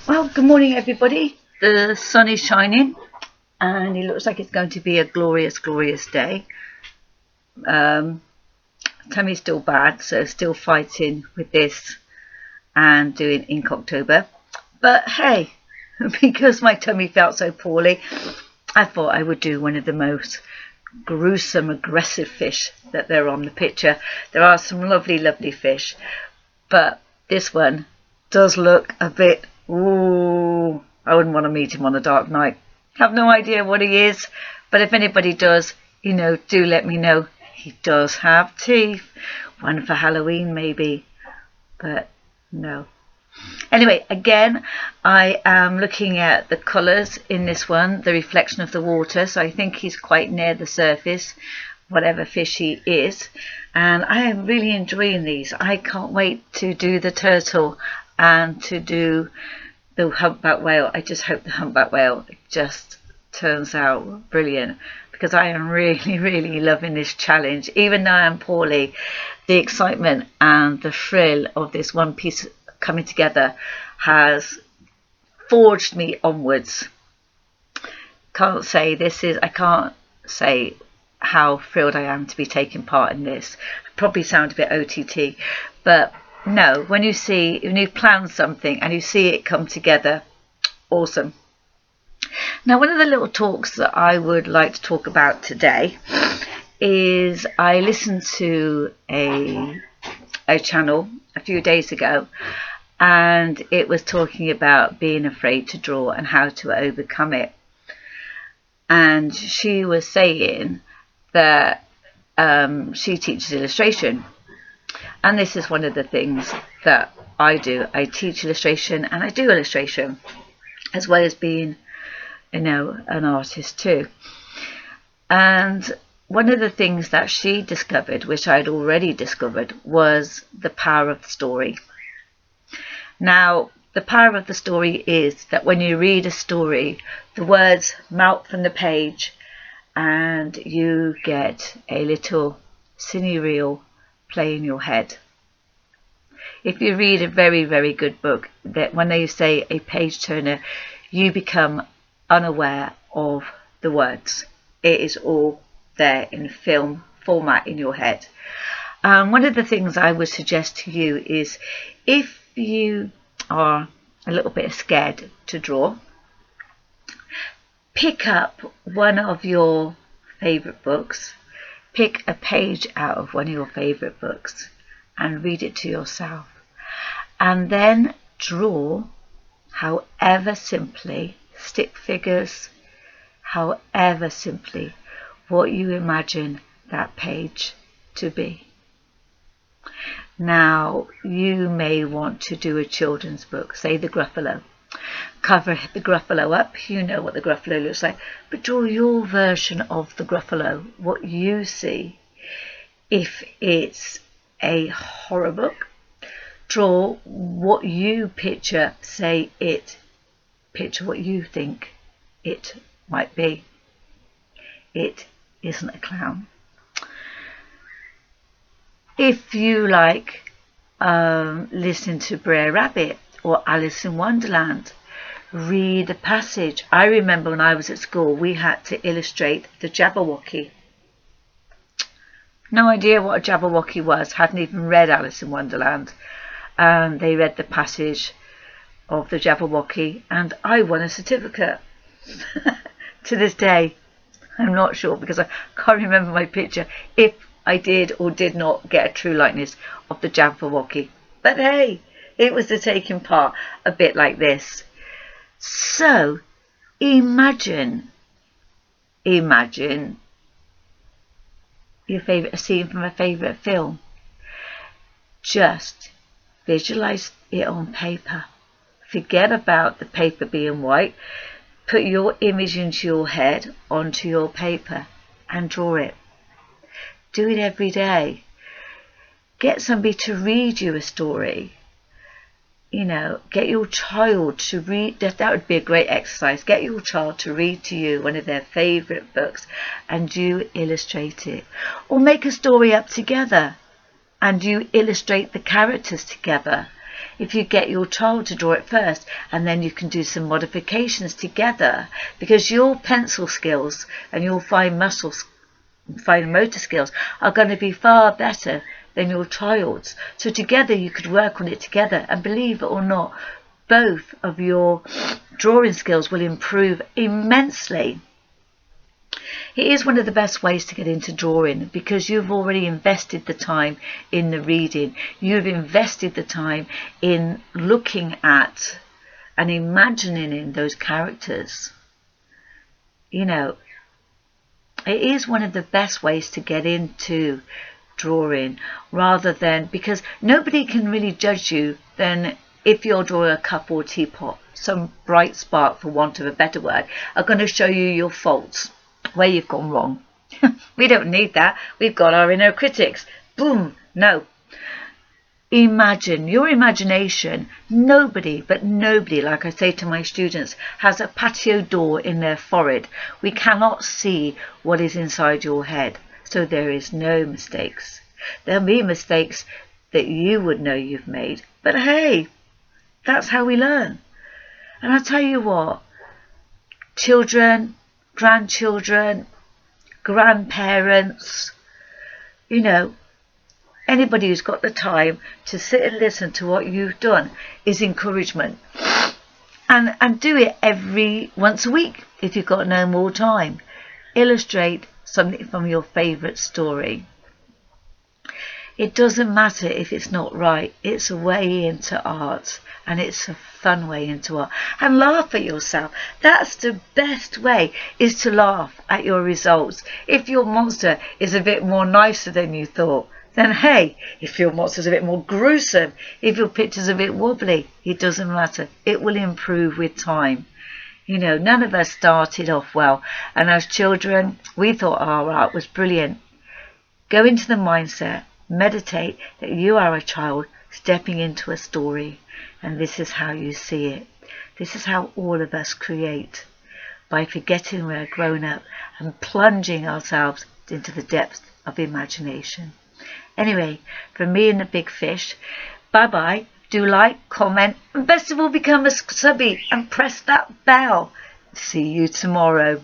Well, good morning, everybody. The sun is shining, and it looks like it's going to be a glorious, glorious day. Tummy's still bad, so still fighting with this and doing Inktober. But hey, because my tummy felt so poorly, I thought I would do one of the most gruesome, aggressive fish that there are on the picture. There are some lovely, lovely fish, but this one does look a bit, ooh, I wouldn't want to meet him on a dark night. Have no idea what he is, but if anybody does, do let me know. He does have teeth. One for Halloween maybe, but no. Anyway, again, I am looking at the colours in this one, the reflection of the water, so I think he's quite near the surface, whatever fish he is, and I am really enjoying these. I can't wait to do the turtle and to do the humpback whale. I just hope the humpback whale just turns out brilliant, because I am really, really loving this challenge. Even though I'm poorly, the excitement and the thrill of this one piece coming together has forged me onwards. I can't say how thrilled I am to be taking part in this. I probably sound a bit OTT, but no, when you plan something and you see it come together, awesome. Now, one of the little talks that I would like to talk about today is I listened to a channel a few days ago, and it was talking about being afraid to draw and how to overcome it. And she was saying that she teaches illustration, and this is one of the things that I do. I teach illustration and I do illustration, as well as being an artist too. And one of the things that she discovered, which I'd already discovered, was the power of the story. Now, the power of the story is that when you read a story, the words melt from the page and you get a little cine reel play in your head. If you read a very, very good book, that when they say a page turner, you become unaware of the words. It is all there in film format in your head. One of the things I would suggest to you is, if you are a little bit scared to draw, pick up one of your favourite books, pick a page out of one of your favourite books and read it to yourself, and then draw, however simply, stick figures, however simply, what you imagine that page to be. Now, you may want to do a children's book, say the Gruffalo. Cover the Gruffalo up, you know what the Gruffalo looks like, but draw your version of the Gruffalo, what you see. If it's a horror book, draw what you picture, picture what you think it might be. It isn't a clown. If you like listen to Brer Rabbit or Alice in Wonderland, read a passage. I remember when I was at school, we had to illustrate the Jabberwocky. No idea what a Jabberwocky was, hadn't even read Alice in Wonderland. They read the passage of the Jabberwocky and I won a certificate. To this day, I'm not sure, because I can't remember my picture, if I did or did not get a true likeness of the Jabberwocky. But hey, it was the taking part, a bit like this. So, imagine your favourite scene from a favourite film. Just visualise it on paper. Forget about the paper being white. Put your image into your head, onto your paper, and draw it. Do it every day. Get somebody to read you a story. Get your child to read. That would be a great exercise. Get your child to read to you one of their favourite books and you illustrate it. Or make a story up together and you illustrate the characters together. if you get your child to draw it first, and then you can do some modifications together, because your pencil skills and your fine motor skills are going to be far better than your child's. So together you could work on it together, and believe it or not, both of your drawing skills will improve immensely. It is one of the best ways to get into drawing, because you've already invested the time in the reading. You've invested the time in looking at and imagining in those characters. You know, it is one of the best ways to get into drawing, rather than, because nobody can really judge you then if you're drawing a cup or teapot. Some bright spark, for want of a better word, are going to show you your faults, where you've gone wrong. We don't need that. We've got our inner critics. Boom. No. Imagine, your imagination. Nobody, but nobody, like I say to my students, has a patio door in their forehead. We cannot see what is inside your head. So there is no mistakes. There'll be mistakes that you would know you've made. But hey, that's how we learn. And I'll tell you what, children, grandchildren, grandparents, you know, anybody who's got the time to sit and listen to what you've done is encouragement. And do it once a week if you've got no more time. Illustrate something from your favourite story. It doesn't matter if it's not right. It's a way into art, and it's a fun way into art. And laugh at yourself. That's the best way, is to laugh at your results. If your monster is a bit more nicer than you thought, then hey, if your monster's a bit more gruesome, if your picture's a bit wobbly, it doesn't matter. It will improve with time. You know, none of us started off well, and as children, we thought our art was brilliant. Go into the mindset, meditate that you are a child stepping into a story, and this is how you see it. This is how all of us create, by forgetting we're grown up and plunging ourselves into the depths of imagination. Anyway, from me and the big fish, bye-bye. Do like, comment, and best of all, become a subby and press that bell. See you tomorrow.